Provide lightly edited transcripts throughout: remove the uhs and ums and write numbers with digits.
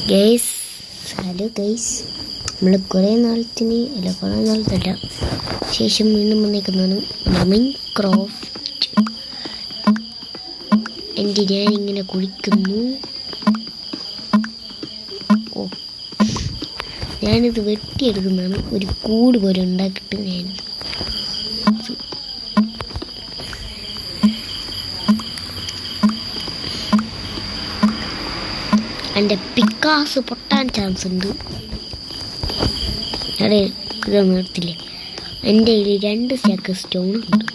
Guys, hello guys, നമ്മൾ കുറേ നാളത്തല്ല ശേഷം വീണ്ടും വന്നേക്കുന്നതാണ് മൈൻക്രാഫ്റ്റ്. എൻ്റെ ഞാനിങ്ങനെ കുഴിക്കുന്നു. ഓ, ഞാനിത് വെട്ടിയെടുക്കുന്നതാണ്. ഒരു കൂട് പോലെ ഉണ്ടാക്കിയിട്ട് ഞാനിത് എൻ്റെ പിക്കാസ് പൊട്ടാൻ ചാൻസ് ഉണ്ട്. അവിടെ ഇതൊന്നും എടുത്തില്ലേ. എൻ്റെ കയ്യിൽ 2 സ്റ്റാക്ക് സ്റ്റോൺ ഉണ്ട്.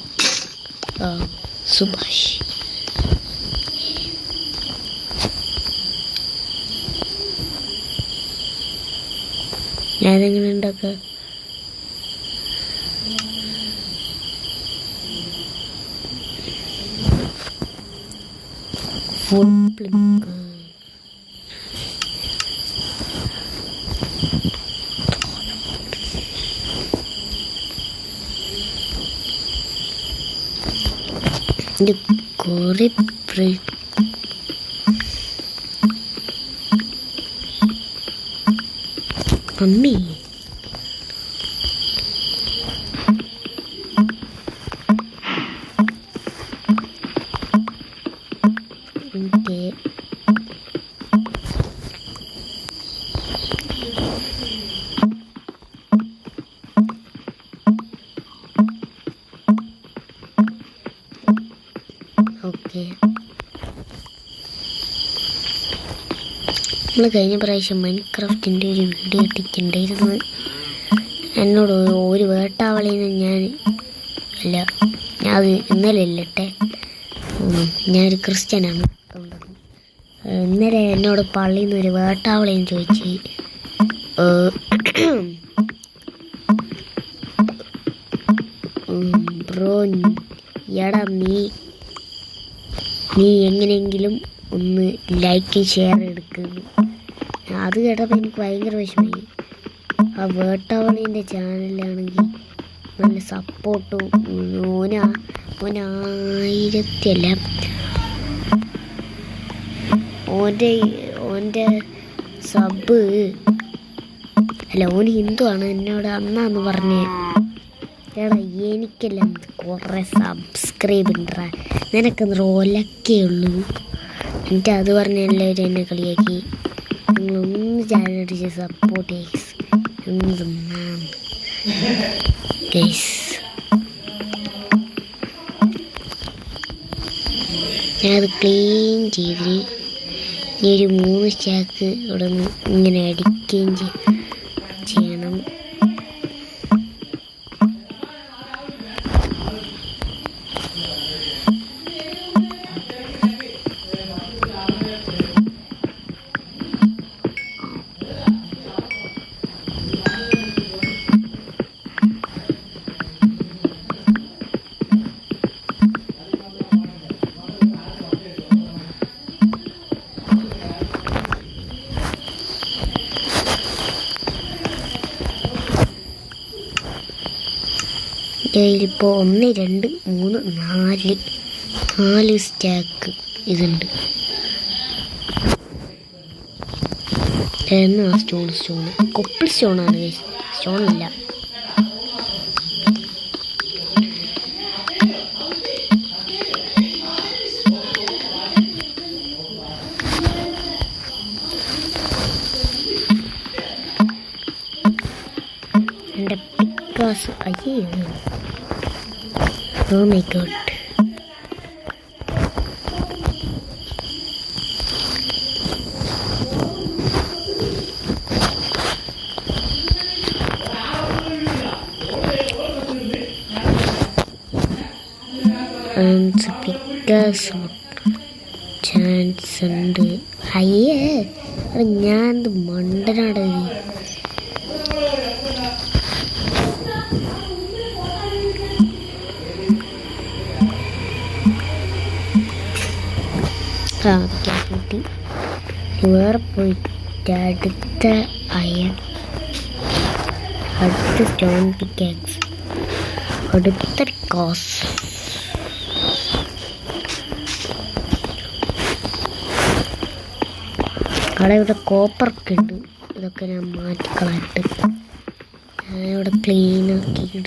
സുഭാഷ്, ഞാനെങ്ങനെ ഉണ്ടാക്കുക? ഫുൾ പ്ലിങ്ക്. ഇത് കുറെ മമ്മി ഓക്കെ. നമ്മൾ കഴിഞ്ഞ പ്രാവശ്യം മൈൻക്രാഫ്റ്റിൻ്റെ ഒരു വീഡിയോ ഇട്ടിട്ടുണ്ടായിരുന്നു. എന്നോട് ഒരു വേട്ടാവളിന്ന് അത് ഇന്നലെ ഇല്ലട്ടെ. ഞാനൊരു ക്രിസ്ത്യനാണ്. ഇന്നലെ എന്നോട് പള്ളിയിൽ നിന്ന് ഒരു വേട്ടാവളിയും ചോദിച്ച്, ബ്രോ എടാ നീ എങ്ങനെയെങ്കിലും ഒന്ന് ലൈക്ക് ഷെയർ എടുക്കുന്നു. അത് കേട്ടപ്പോൾ എനിക്ക് ഭയങ്കര വിഷമമായി. ആ വേട്ടാവളീൻ്റെ ചാനലിലാണെങ്കിൽ നല്ല സപ്പോർട്ടും ഓൻ്റെ സബ് അല്ല, ഓൻ ഹിന്ദുവാണ്. എന്നോട് അന്നാന്ന് പറഞ്ഞേ, എടാ എനിക്കെല്ലാം കുറേ സബ്സ്ക്രൈബ് ഉണ്ടാ, നിനക്കെന്ന് ഒലക്കേ ഉള്ളൂ. എന്നിട്ട് അത് പറഞ്ഞ എല്ലാവരും എന്നെ കളിയാക്കി. നിങ്ങളൊന്ന് ചാനലടിച്ച് സപ്പോർട്ട് ഗൈസ്. ഞാനത് ക്ലീൻ ചെയ്ത് ഇനി ഒരു 3 സ്റ്റാക്ക് ഇവിടെ നിന്ന് ഇങ്ങനെ അടിക്കുകയും ചെയ്യണം. ഇപ്പോൾ 1 2 3 4 സ്റ്റാക്ക് ഇതുണ്ട്. എന്നാ സ്റ്റോൺ കൊപ്പിൾ സ്റ്റോണാണ്. സ്റ്റോണല്ല, എൻ്റെ പിക്കാസ്. അയ്യോ, oh my god. Pickaxe chance ഉണ്ട്. അയ്യേ, ഞാൻ മണ്ടനാട. കിട്ടി. വേറെ പോയിട്ട് അടുത്ത സ്റ്റോൺ പിക്കാക്സ്, അടുത്ത കോസ്. അവിടെ ഇവിടെ കോപ്പറൊക്കെ ഉണ്ട്. ഇതൊക്കെ ഞാൻ മാറ്റിക്കളയിട്ട് ഞാനിവിടെ ക്ലീനാക്കിയിട്ട്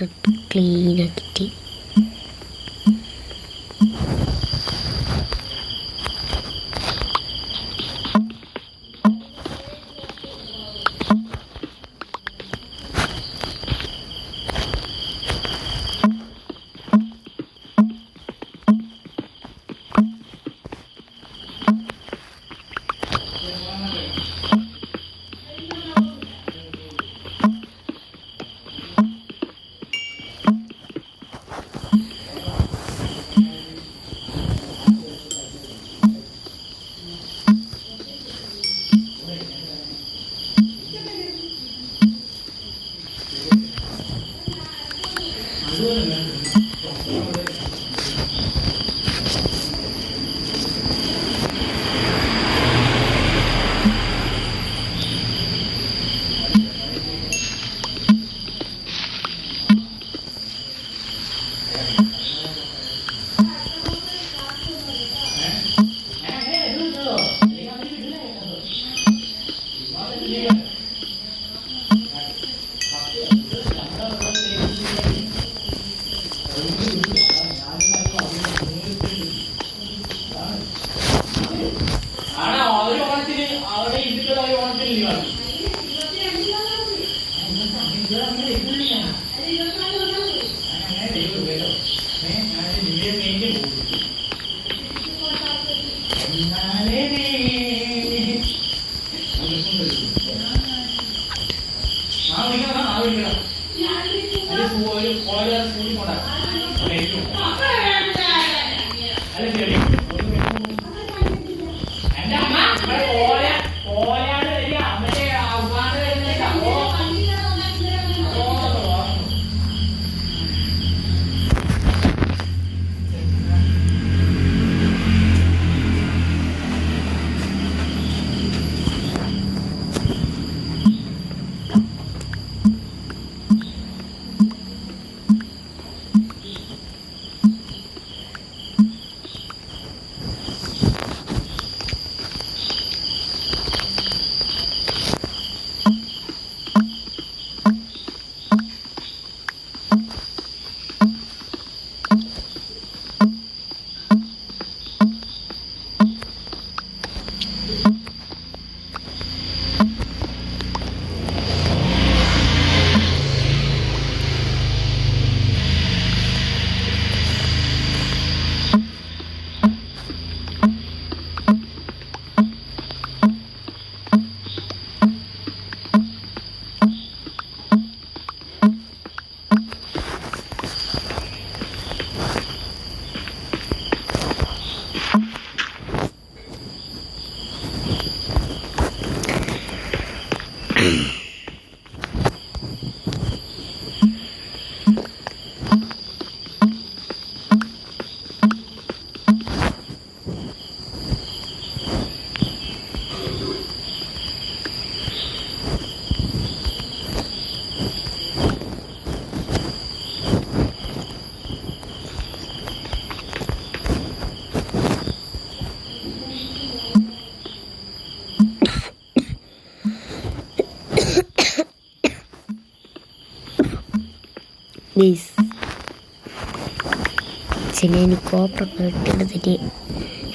ഞാൻ കോപ്പറൊക്കെ ഇട്ടെടുത്തിട്ട്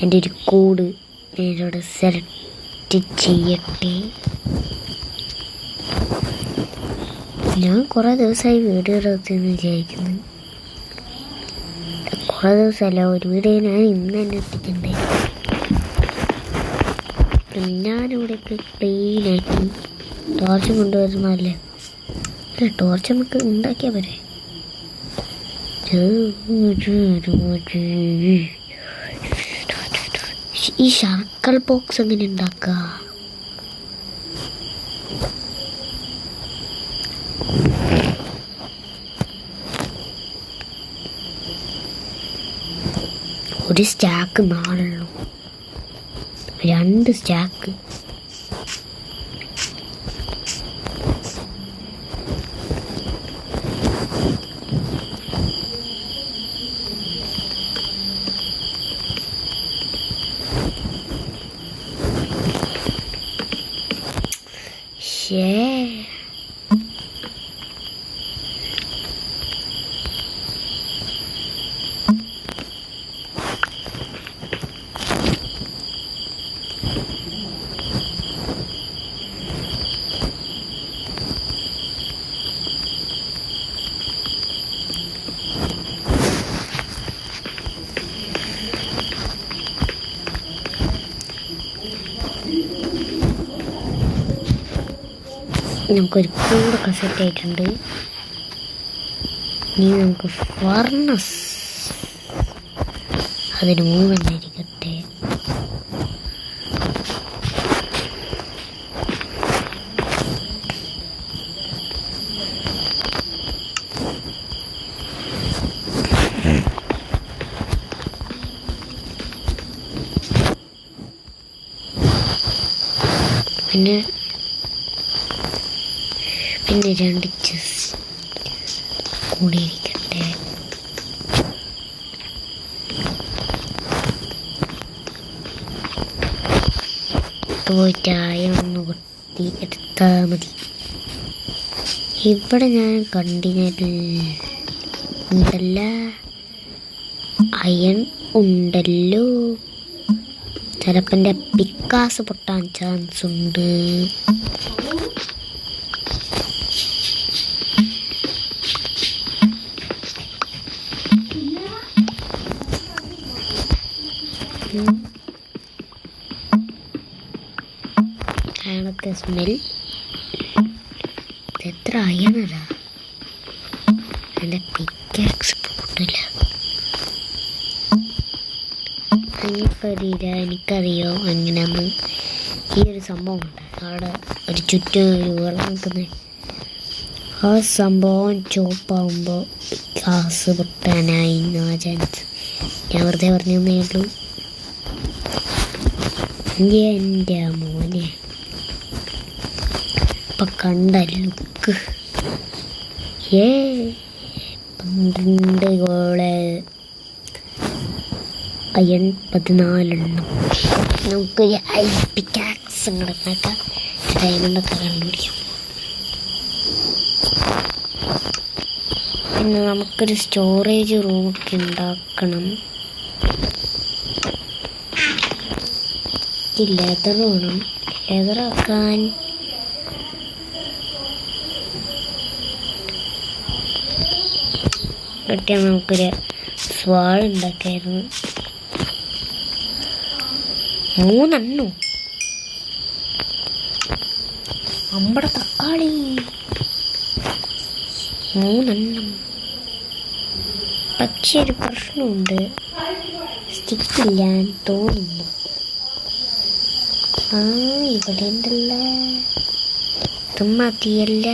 എൻ്റെ ഒരു കൂട് ഞാനിവിടെ സെലക്ട് ചെയ്യട്ടെ. ഞാൻ കുറേ ദിവസമായി വീഡിയോ എടുത്തെന്ന് വിചാരിക്കുന്നു. കുറേ ദിവസമല്ല, ഒരു വീഡിയോ ഞാൻ ഇന്ന് തന്നെ എത്തിക്കണ്ടേ. ഞാനിവിടെ ക്ലീനാക്കി ടോർച്ച് കൊണ്ടുവരുന്നതല്ലേ. ടോർച്ച് നമുക്ക് ഉണ്ടാക്കിയാൽ പോരെ. ഈ സർക്കിൾ ബോക്സ് എങ്ങനെ ഉണ്ടാക്കുക? ഒരു സ്റ്റാക്ക് 4 2 സ്റ്റാക്ക്. ഷേ നമുക്കൊരു കൂടൊക്കെ സെറ്റ് ആയിട്ടുണ്ട്. ഇനി നമുക്ക് ഫർണസ് അതിന് 3 ഇരിക്കട്ടെ. പിന്നെ 2 ചെസ്റ്റ് കൂടി ഇരിക്കട്ടെ. പോയിട്ട് ഒന്ന് കൊത്തി എടുത്താൽ മതി. ഇവിടെ ഞാൻ ഉണ്ടല്ല അയൺ ഉണ്ടല്ലോ. ചിലപ്പോൾ എൻ്റെ പിക്കാസ് പൊട്ടാൻ ചാൻസ് ഉണ്ട്. അയാളൊക്കെ സ്മെൽ എത്ര അയണതാ. എൻ്റെ പിക്കാക്സ് പൊട്ടില്ല. എനിക്കറിയോ എങ്ങനെയാന്ന്. ഈ ഒരു സംഭവം ഉണ്ട് അവിടെ ഒരു ചുറ്റും ഒരു വെള്ളം നിൽക്കുന്നത്. ആ സംഭവം ചോപ്പാകുമ്പോൾ ഗ്ലാസ് പൊട്ടാനായി ചാൻസ്. ഞാൻ വെറുതെ പറഞ്ഞേ ഉള്ളൂ. എൻ്റെ മോനെ ഇപ്പം കണ്ട ലുക്ക്. 12 goal iron 14. നമുക്കൊരു പിക്കാക്സ് ഉണ്ടാക്കാം. ഡയമണ്ടൊക്കെ കണ്ടുപിടിക്കാം. പിന്നെ നമുക്കൊരു സ്റ്റോറേജ് റൂമൊക്കെ ഉണ്ടാക്കണം. ലെതർ വേണം. ലെതറാക്കാൻ കിട്ടിയാൽ നമുക്കൊരു സ്വാൾ ഉണ്ടാക്കായിരുന്നു. 3 നമ്മുടെ തക്കാളി 3. പക്ഷെ ഒരു പ്രശ്നമുണ്ട്, സ്റ്റിക്കില്ലാന്ന് തോന്നുന്നു. ഇവിടെ ഉണ്ടല്ല, ഇത് മതിയല്ല.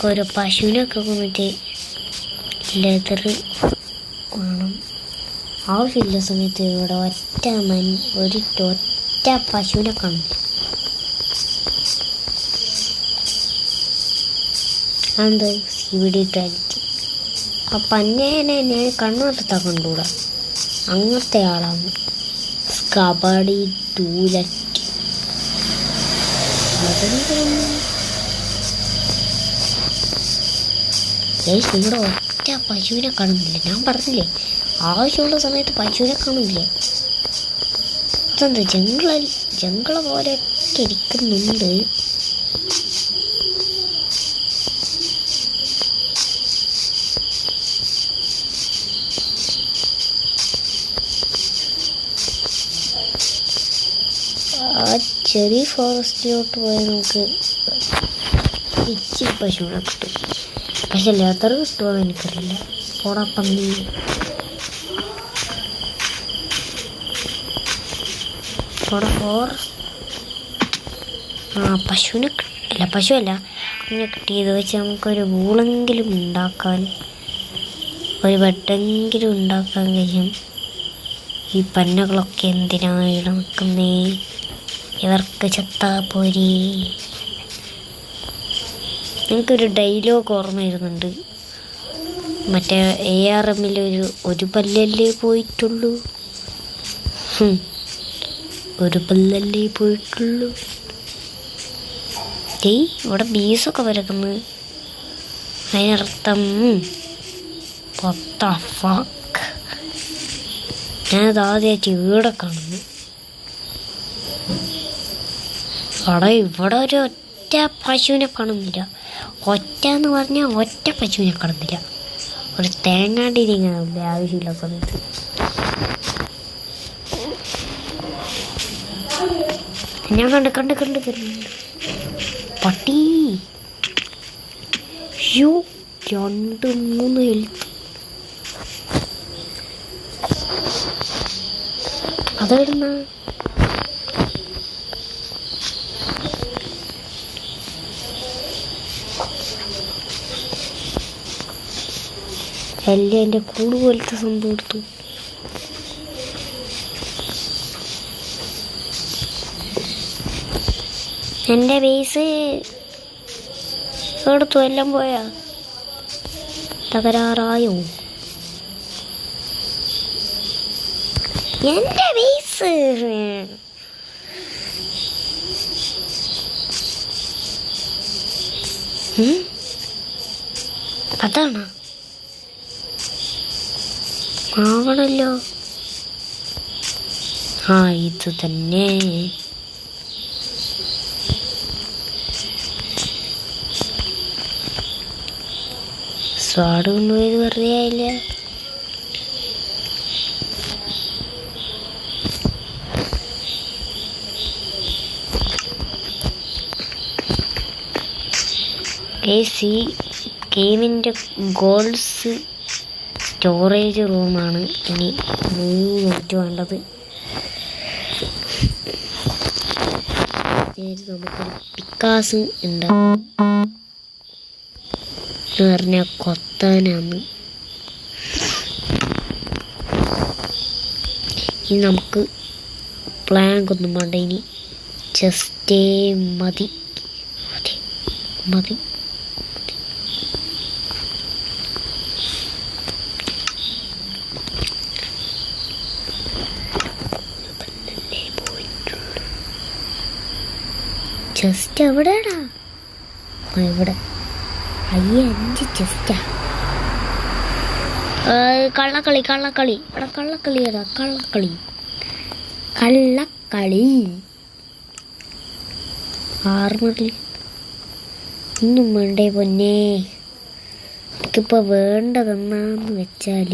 ഓരോ പശുവിനൊക്കെ കൊന്നിട്ട് ലെതർ വേണം. ആവശ്യമില്ല സമയത്ത് ഇവിടെ ഒറ്റ പശുവിനെ കാണില്ല. അത് ഇവിടെ ഇട്ടായിരിക്കും. ആ പന്നേനെ ഞാൻ കണ്ണുകൊടുത്താ കണ്ടുകൂടാ. അങ്ങനത്തെ ആളാണ്. സ്കബഡി ടൂലറ്റ്. ഇവിടെ ഒറ്റ പശുവിനെ കാണുന്നില്ല. ഞാൻ പറഞ്ഞില്ലേ, ആവശ്യമുള്ള സമയത്ത് പശുവിനെ കാണില്ല. അതെന്താ ജംഗിള പോലെയൊക്കെ ഇരിക്കുന്നുണ്ട്. ആ ചെറിയ ഫോറസ്റ്റിലോട്ട് പോയാൽ നമുക്ക് ഇച്ചിരി പശുവിനെ കിട്ടും. പക്ഷെ ലെതർ കിട്ടുമോ എനിക്കറിയില്ല. പോടാ പന്നി. പശുവിനെ കിട്ടില്ല. പശുവല്ല, അങ്ങനെ കിട്ടിയത് വെച്ച് നമുക്കൊരു വൂളെങ്കിലും ഉണ്ടാക്കാൻ, ഒരു ബെഡെങ്കിലും ഉണ്ടാക്കാൻ കഴിയും. ഈ പന്നകളൊക്കെ എന്തിനാണ് നിൽക്കുന്നേ? ഇവർക്ക് ചത്താ പോരി. എനിക്കൊരു ഡയലോഗ് ഓർമ്മ വരുന്നുണ്ട്. മറ്റേ ARMൽ ഒരു പല്ലല്ലേ പോയിട്ടുള്ളൂ. ഒരു പല്ലല്ലേ പോയിട്ടുള്ളൂ. ഇവിടെ ബീസൊക്കെ വരക്കുന്നു. അതിനർത്ഥം ഞാനത് ആദ്യമായിട്ട് ഇവിടെ കാണുന്നു. ഇവിടെ ഒരു ഒറ്റ പശുവിനെ കാണുന്നില്ല. ഒറ്റ എന്ന് പറഞ്ഞാൽ ഒറ്റ പശുവിനെ കാണുന്നില്ല. ഒരു തേങ്ങാണ്ടി നീങ്ങാനില്ല ആവശ്യമില്ല സമയത്ത്. ഞാൻ കണ്ട് തരുന്നുണ്ട് പട്ടി. 2-3 ഹെൽത്ത്. അതെവിടുന്ന എല്ലാം എൻ്റെ കൂട് പോലത്തെ സംഭവം എടുത്തു. എൻ്റെ ബേസ് എടുത്തു. എല്ലാം പോയാ തകരാറായോ എൻ്റെ ബേസ്? അതാണ് ആവണല്ലോ. ഇത് തന്നെ. സ്വാട് കൊണ്ടുപോയത് വെറുതെ ആയില്ല. ഗെയിമിൻ്റെ ഗോൾസ് സ്റ്റോറേജ് റൂമാണ് ഇനി 3 മിനിറ്റ് വേണ്ടത്. നമുക്കൊരു പിക്കാസ് ഉണ്ടാവും എന്ന് പറഞ്ഞാൽ കൊത്താനാണ്. ഇനി നമുക്ക് പ്ലാങ്ക് ഒന്നും വേണ്ട. ഇനി ജസ്റ്റേ മതി. ചെസ്റ്റ് എവിടെയാടാ? ഇവിടെ 5 ചെസ്റ്റാ. കള്ളക്കളി ആർമറിൽ ഒന്നും വേണ്ടേ പൊന്നേ. എനിക്കിപ്പോൾ വേണ്ടതെന്നാന്ന് വെച്ചാൽ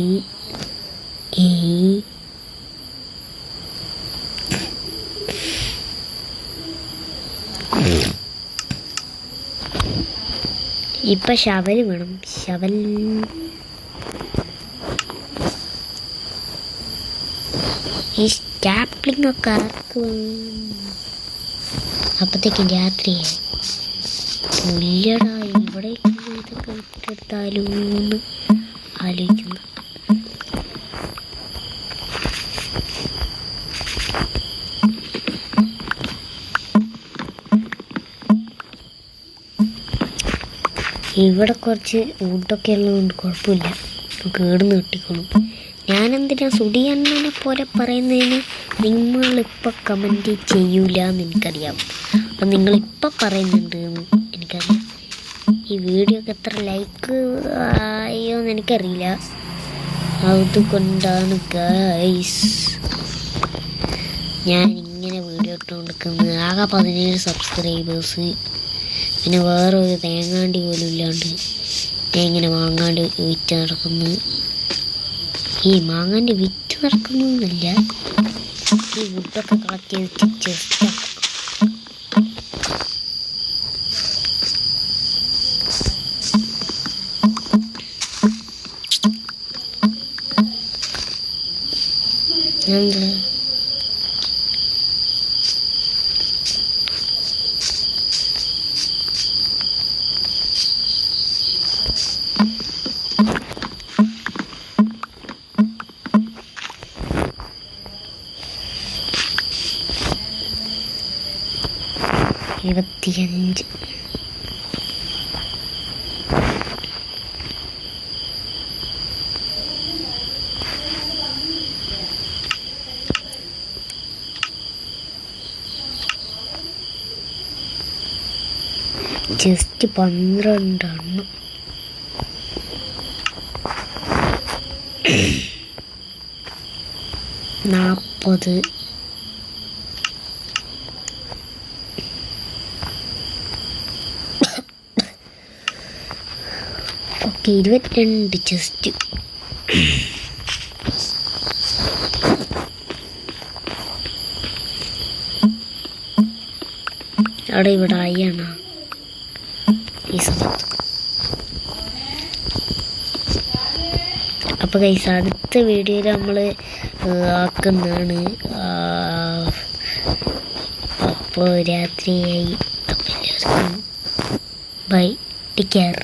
ഇപ്പം ശവൽ വേണം. ശവൽ ഈ സ്റ്റാപ്ലിംഗ് ഒക്കെ ആർക്ക് അപ്പത്തേക്കും രാത്രിയായി. പുല്ലടാ ഇവിടെ ഇതൊക്കെ ഇട്ടെടുത്താലോ എന്ന് ആലോചിക്കുന്നു. ഇവിടെ കുറച്ച് വുഡൊക്കെ ഉള്ളതുകൊണ്ട് കുഴപ്പമില്ല, കേടുന്ന് കിട്ടിക്കോളും. ഞാനെന്തിനാ സുടിയണ്ണനെ പോലെ പറയുന്നതിന് നിങ്ങളിപ്പോൾ കമൻറ്റ് ചെയ്യൂല എന്ന് എനിക്കറിയാം. അപ്പം നിങ്ങളിപ്പോൾ പറയുന്നുണ്ട് എന്ന് എനിക്കറിയാം. ഈ വീഡിയോക്ക് എത്ര ലൈക്ക് ആയോ എന്ന് എനിക്കറിയില്ല. അതുകൊണ്ടാണ് ഗൈസ് ഞാൻ ഇങ്ങനെ വീഡിയോ ഇട്ടുകൊണ്ടിരിക്കുന്നത്. ആകെ 17 സബ്സ്ക്രൈബേഴ്സ്. പിന്നെ വേറെ ഒരു തേങ്ങാണ്ടി പോലും ഇല്ലാണ്ട് ഞാൻ ഇങ്ങനെ മാങ്ങാണ്ട് വിറ്റ് നടക്കുന്നു. ഈ മാങ്ങാണ്ടി വിറ്റ് നടക്കുന്നൊന്നുമില്ല, ഈ വുഡൊക്കെ കളക്ട് ചെയ്തിട്ട് ജസ്റ്റ് എന്താ ഇരുപത്തിയഞ്ച്. Chest 12 40 okay 22 chest. അവിടെ ഇവിടെ ആയാണ് ഈ സമയത്ത്. അപ്പോൾ ഗൈസ് അടുത്ത വീഡിയോയിൽ നമ്മൾ ആക്കുന്നതാണ്. അപ്പോൾ രാത്രിയായി. അപ്പോൾ എല്ലാവർക്കും ബൈ, ടേക്ക് കെയർ.